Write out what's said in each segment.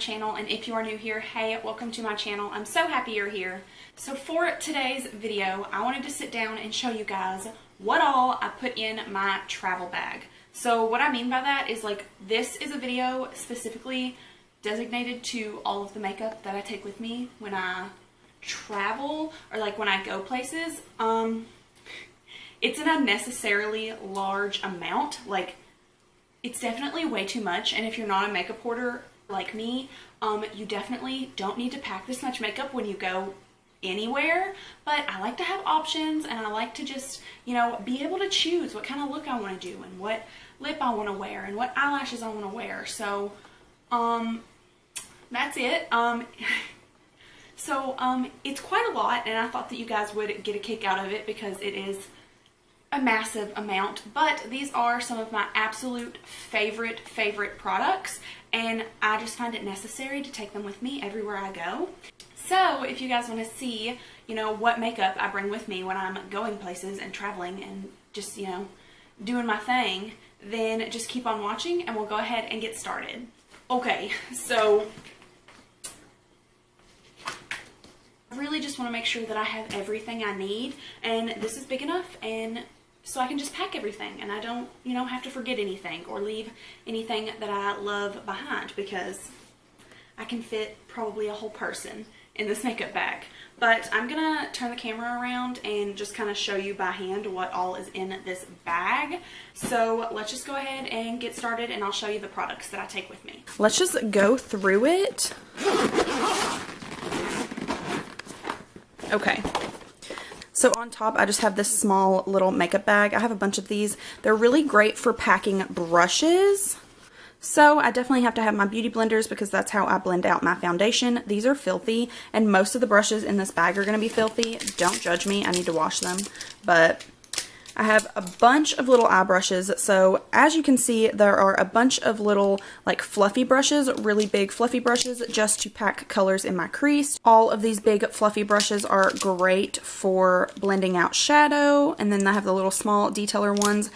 channel, and if you are new here, hey, welcome to my channel. I'm so happy you're here. So for today's video, I wanted to sit down and show you guys what all I put in my travel bag. So what I mean by that is, like, this is a video specifically designated to all of the makeup that I take with me when I travel or like when I go places. It's an unnecessarily large amount. Like, it's definitely way too much, and if you're not a makeup hoarder like me, you definitely don't need to pack this much makeup when you go anywhere. But I like to have options, and I like to just, you know, be able to choose what kind of look I want to do and what lip I want to wear and what eyelashes I want to wear. So that's it. It's quite a lot, and I thought that you guys would get a kick out of it because it is a massive amount. But these are some of my absolute favorite products, and I just find it necessary to take them with me everywhere I go. So if you guys want to see, you know, what makeup I bring with me when I'm going places and traveling and just, you know, doing my thing, then just keep on watching and we'll go ahead and get started. Okay, so I really just want to make sure that I have everything I need, and this is big enough, and so I can just pack everything and I don't, you know, have to forget anything or leave anything that I love behind, because I can fit probably a whole person in this makeup bag. But I'm gonna turn the camera around and just kind of show you by hand what all is in this bag. So let's just go ahead and get started, and I'll show you the products that I take with me. Let's just go through it. Okay. So on top, I just have this small little makeup bag. I have a bunch of these. They're really great for packing brushes. So I definitely have to have my beauty blenders because that's how I blend out my foundation. These are filthy, and most of the brushes in this bag are going to be filthy. Don't judge me. I need to wash them. But I have a bunch of little eye brushes. So as you can see, there are a bunch of little like fluffy brushes, really big fluffy brushes, just to pack colors in my crease. All of these big fluffy brushes are great for blending out shadow. And then I have the little small detailer ones,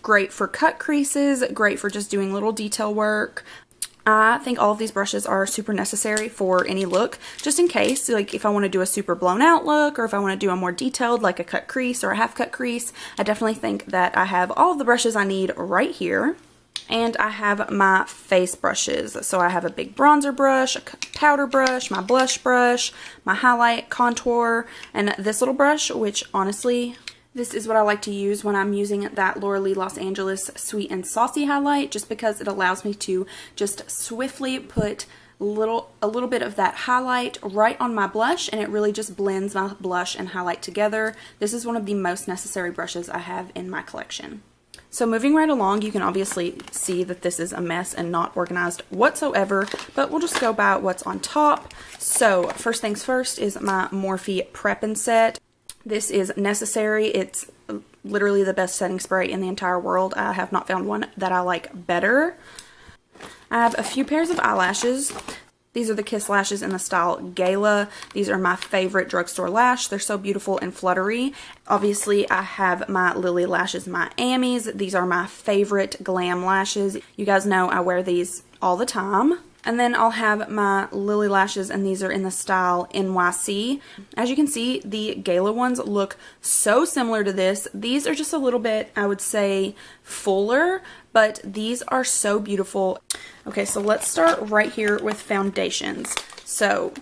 great for cut creases, great for just doing little detail work. I think all of these brushes are super necessary for any look, just in case, like if I want to do a super blown out look, or if I want to do a more detailed, like a cut crease or a half cut crease. I definitely think that I have all of the brushes I need right here. And I have my face brushes. So I have a big bronzer brush, a powder brush, my blush brush, my highlight, contour, and this little brush, which honestly, this is what I like to use when I'm using that Laura Lee Los Angeles Sweet and Saucy highlight, just because it allows me to just swiftly put a little bit of that highlight right on my blush, and it really just blends my blush and highlight together. This is one of the most necessary brushes I have in my collection. So moving right along, you can obviously see that this is a mess and not organized whatsoever, but we'll just go by what's on top. So first things first is my Morphe Prep-In Set. This is necessary. It's literally the best setting spray in the entire world. I have not found one that I like better. I have a few pairs of eyelashes. These are the Kiss lashes in the style Gala. These are my favorite drugstore lash. They're so beautiful and fluttery. Obviously, I have my Lily Lashes Miami's. These are my favorite glam lashes. You guys know I wear these all the time. And then I'll have my Lily Lashes, and these are in the style NYC. As you can see, the Gala ones look so similar to this. These are just a little bit, I would say, fuller, but these are so beautiful. Okay, so let's start right here with foundations. So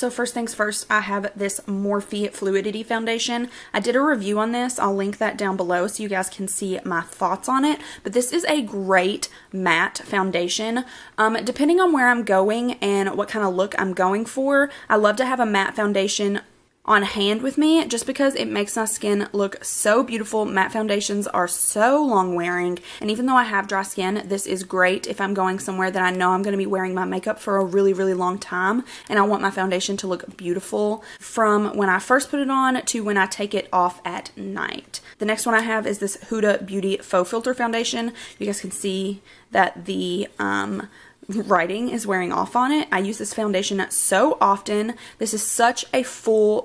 first things first, I have this Morphe Fluidity foundation. I did a review on this. I'll link that down below so you guys can see my thoughts on it. But this is a great matte foundation. Depending on where I'm going and what kind of look I'm going for, I love to have a matte foundation on hand with me, just because it makes my skin look so beautiful. Matte foundations are so long wearing, and even though I have dry skin, this is great if I'm going somewhere that I know I'm going to be wearing my makeup for a really long time, and I want my foundation to look beautiful from when I first put it on to when I take it off at night. The next one I have is this Huda Beauty Faux Filter foundation. You guys can see that the writing is wearing off on it. I use this foundation so often. This is such a full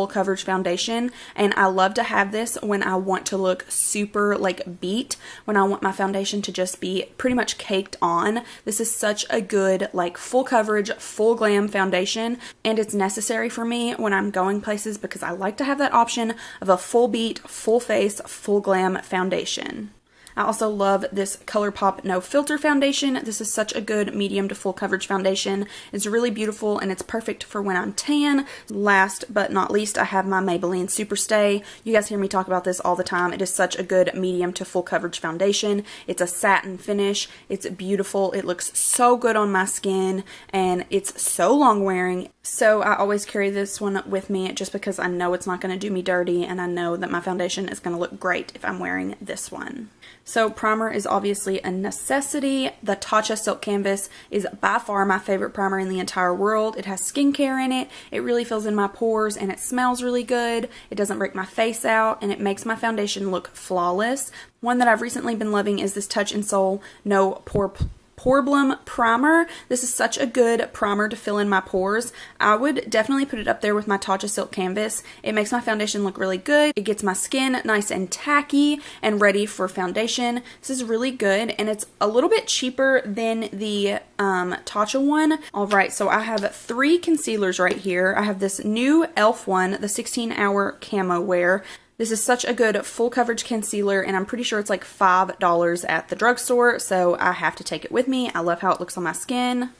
coverage foundation, and I love to have this when I want to look super like beat, when I want my foundation to just be pretty much caked on. This is such a good like full coverage, full glam foundation, and it's necessary for me when I'm going places because I like to have that option of a full beat, full face, full glam foundation. I also love this ColourPop No Filter foundation. This is such a good medium to full coverage foundation. It's really beautiful and it's perfect for when I'm tan. Last but not least, I have my Maybelline Superstay. You guys hear me talk about this all the time. It is such a good medium to full coverage foundation. It's a satin finish. It's beautiful. It looks so good on my skin and it's so long wearing. So I always carry this one with me just because I know it's not going to do me dirty and I know that my foundation is going to look great if I'm wearing this one. So primer is obviously a necessity. The Tatcha Silk Canvas is by far my favorite primer in the entire world. It has skincare in it. It really fills in my pores and it smells really good. It doesn't break my face out and it makes my foundation look flawless. One that I've recently been loving is this Touch in Sol No Poreblem primer. This is such a good primer to fill in my pores. I would definitely put it up there with my Tatcha Silk Canvas. It makes my foundation look really good. It gets my skin nice and tacky and ready for foundation. This is really good and it's a little bit cheaper than the Tatcha one. Alright, so I have 3 concealers right here. I have this new e.l.f. one, the 16-hour Camo Wear. This is such a good full coverage concealer and I'm pretty sure it's like $5 at the drugstore, so I have to take it with me. I love how it looks on my skin.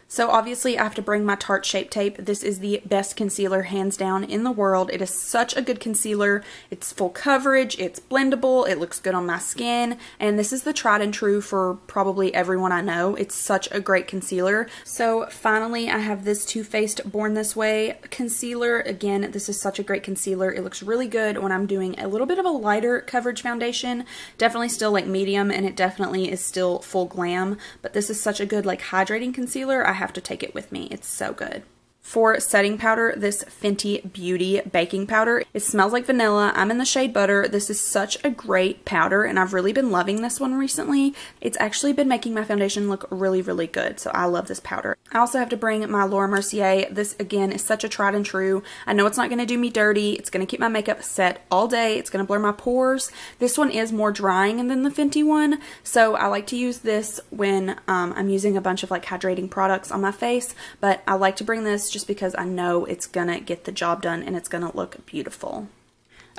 So obviously I have to bring my Tarte Shape Tape. This is the best concealer hands down in the world. It is such a good concealer. It's full coverage, it's blendable, it looks good on my skin, and this is the tried and true for probably everyone I know. It's such a great concealer. So finally I have this Too Faced Born This Way concealer. Again, this is such a great concealer. It looks really good when I'm doing a little bit of a lighter coverage foundation. Definitely still like medium and it definitely is still full glam, but this is such a good like hydrating concealer. I have to take it with me. It's so good. For setting powder, this Fenty Beauty baking powder. It smells like vanilla. I'm in the shade Butter. This is such a great powder and I've really been loving this one recently. It's actually been making my foundation look really, really good. So I love this powder. I also have to bring my Laura Mercier. This again is such a tried and true. I know it's not going to do me dirty. It's going to keep my makeup set all day. It's going to blur my pores. This one is more drying than the Fenty one. So I like to use this when I'm using a bunch of like hydrating products on my face. But I like to bring this just because I know it's gonna get the job done and it's gonna look beautiful.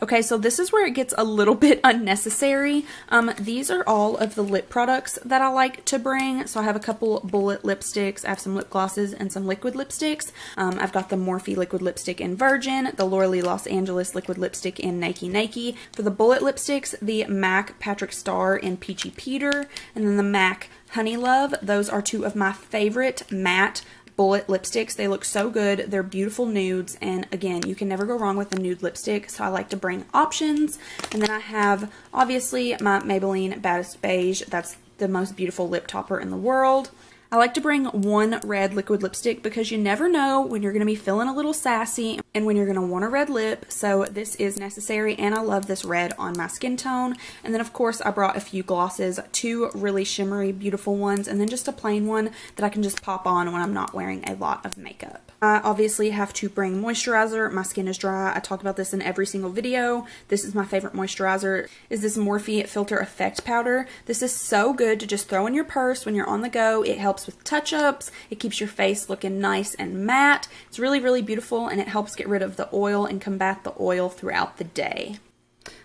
Okay, so this is where it gets a little bit unnecessary. These are all of the lip products that I like to bring. So I have a couple bullet lipsticks, I have some lip glosses, and some liquid lipsticks. I've got the Morphe liquid lipstick in Virgin, the Laura Lee Los Angeles liquid lipstick in Nakey Nakey. For the bullet lipsticks, the MAC Patrick Star in Peachy Peter, and then the MAC Honey Love. Those are 2 of my favorite matte bullet lipsticks. They look so good. They're beautiful nudes, and again, you can never go wrong with a nude lipstick, so I like to bring options. And then I have obviously my Maybelline Baddest Beige. That's the most beautiful lip topper in the world. I like to bring 1 red liquid lipstick because you never know when you're going to be feeling a little sassy and when you're going to want a red lip, so this is necessary, and I love this red on my skin tone. And then of course I brought a few glosses, 2 really shimmery beautiful ones, and then just a plain one that I can just pop on when I'm not wearing a lot of makeup. I obviously have to bring moisturizer. My skin is dry. I talk about this in every single video. This is my favorite moisturizer, is this Morphe Filter Effect Powder. This is so good to just throw in your purse when you're on the go. It helps with touch-ups. It keeps your face looking nice and matte. It's really, really beautiful, and it helps get rid of the oil and combat the oil throughout the day.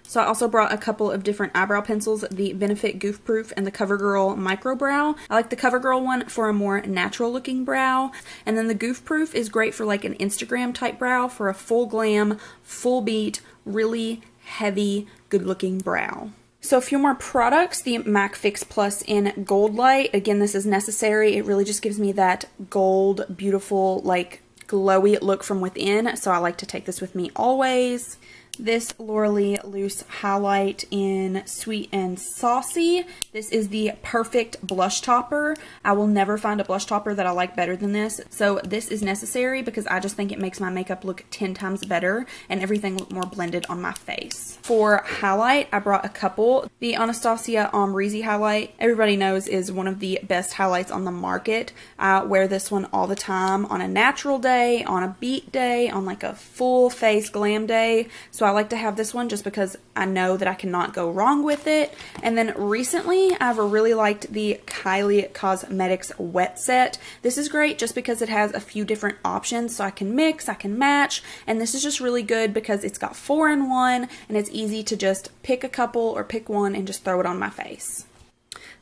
So I also brought a couple of different eyebrow pencils, the Benefit Goof Proof and the CoverGirl Micro Brow. I like the CoverGirl one for a more natural looking brow, and then the Goof Proof is great for like an Instagram type brow for a full glam, full beat, really heavy, good looking brow. So a few more products, the MAC Fix Plus in Gold Light. Again, this is necessary. It really just gives me that gold, beautiful, like glowy look from within, so I like to take this with me always. this Laura Lee Loose Highlight in Sweet and Saucy. This is the perfect blush topper. I will never find a blush topper that I like better than this. So this is necessary because I just think it makes my makeup look 10 times better and everything look more blended on my face. For highlight, I brought a couple. The Anastasia Amrezy highlight, everybody knows, is one of the best highlights on the market. I wear this one all the time on a natural day, on a beat day, on like a full face glam day. So I like to have this one just because I know that I cannot go wrong with it. And then recently I've really liked the Kylie Cosmetics Wet Set. This is great just because it has a few different options, so I can mix, I can match, and this is just really good because it's got 4 in 1 and it's easy to just pick a couple or pick one and just throw it on my face.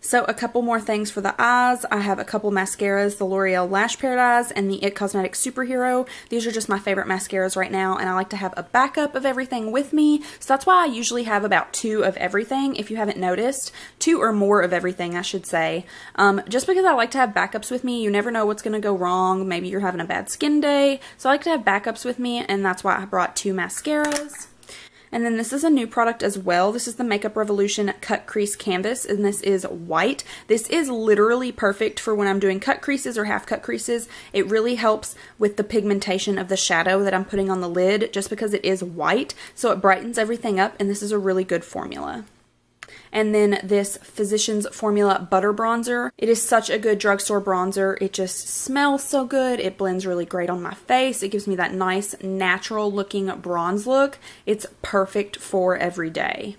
So a couple more things for the eyes. I have a couple mascaras, the L'Oreal Lash Paradise and the IT Cosmetics Superhero. These are just my favorite mascaras right now, and I like to have a backup of everything with me. So that's why I usually have about 2 of everything, if you haven't noticed. 2 or more of everything, I should say. Just because I like to have backups with me. You never know what's going to go wrong. Maybe you're having a bad skin day. So I like to have backups with me, and that's why I brought 2 mascaras. And then this is a new product as well. This is the Makeup Revolution Cut Crease Canvas, and this is white. This is literally perfect for when I'm doing cut creases or half cut creases. It really helps with the pigmentation of the shadow that I'm putting on the lid just because it is white. So it brightens everything up, and this is a really good formula. And then this Physicians Formula Butter Bronzer. It is such a good drugstore bronzer. It just smells so good. It blends really great on my face. It gives me that nice natural looking bronze look. It's perfect for every day.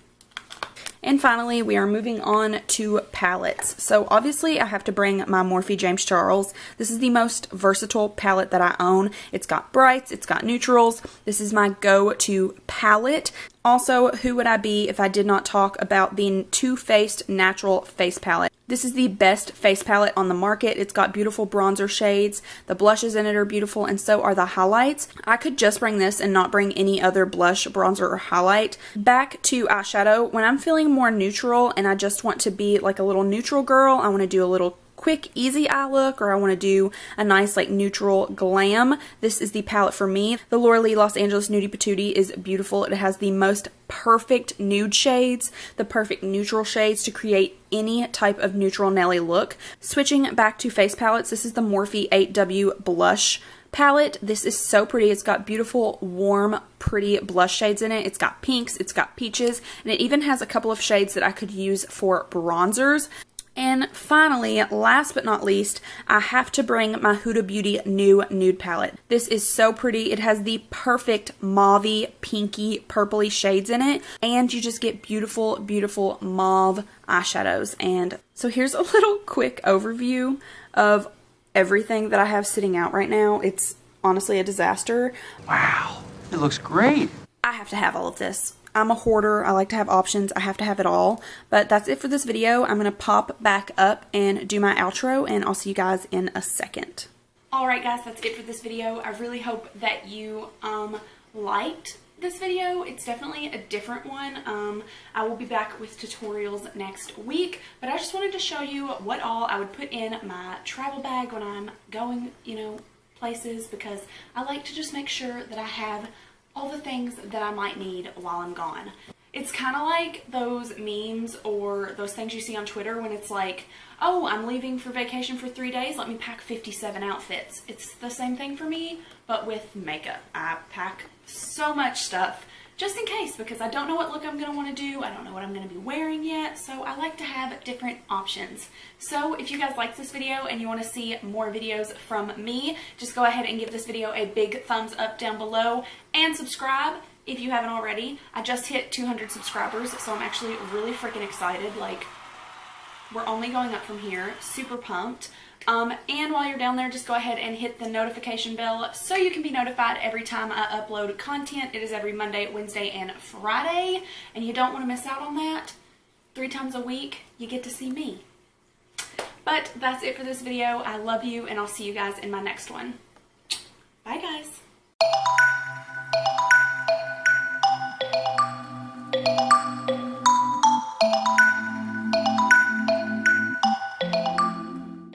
And finally, we are moving on to palettes. So obviously I have to bring my Morphe James Charles. This is the most versatile palette that I own. It's got brights, it's got neutrals. This is my go-to palette. Also, who would I be if I did not talk about the Too Faced Natural Face Palette? This is the best face palette on the market. It's got beautiful bronzer shades. The blushes in it are beautiful, and so are the highlights. I could just bring this and not bring any other blush, bronzer, or highlight. Back to eyeshadow. When I'm feeling more neutral and I just want to be like a little neutral girl, I want to do a little quick easy eye look, or I want to do a nice like neutral glam, this is the palette for me. The Laura Lee Los Angeles Nudie Patootie is beautiful. It has the most perfect nude shades, the perfect neutral shades to create any type of neutral Nelly look. Switching back to face palettes, this is the Morphe 8W Blush palette. This is so pretty. It's got beautiful, warm, pretty blush shades in it. It's got pinks, it's got peaches, and it even has a couple of shades that I could use for bronzers. And finally, last but not least, I have to bring my Huda Beauty new nude palette. This is so pretty. It has the perfect mauve-y, pinky, purpley shades in it, and you just get beautiful, beautiful mauve eyeshadows. And so here's a little quick overview of everything that I have sitting out right now. It's honestly a disaster. Wow, it looks great. I have to have all of this. I'm a hoarder. I like to have options. I have to have it all. But that's it for this video. I'm going to pop back up and do my outro, and I'll see you guys in a second. Alright guys, that's it for this video. I really hope that you liked this video. It's definitely a different one. I will be back with tutorials next week, but I just wanted to show you what all I would put in my travel bag when I'm going, you know, places, because I like to just make sure that I have all the things that I might need while I'm gone. It's kind of like those memes or those things you see on Twitter when it's like, oh, I'm leaving for vacation for 3 days, let me pack 57 outfits. It's the same thing for me, but with makeup. I pack so much stuff just in case, because I don't know what look I'm going to want to do. I don't know what I'm going to be wearing yet, so I like to have different options. So if you guys like this video and you want to see more videos from me, just go ahead and give this video a big thumbs up down below and subscribe if you haven't already. I just hit 200 subscribers, so I'm actually really freaking excited. Like, we're only going up from here. Super pumped. And while you're down there, just go ahead and hit the notification bell so you can be notified every time I upload content. It is every Monday, Wednesday, and Friday, and you don't want to miss out on that. 3 times a week, you get to see me. But that's it for this video. I love you, and I'll see you guys in my next one.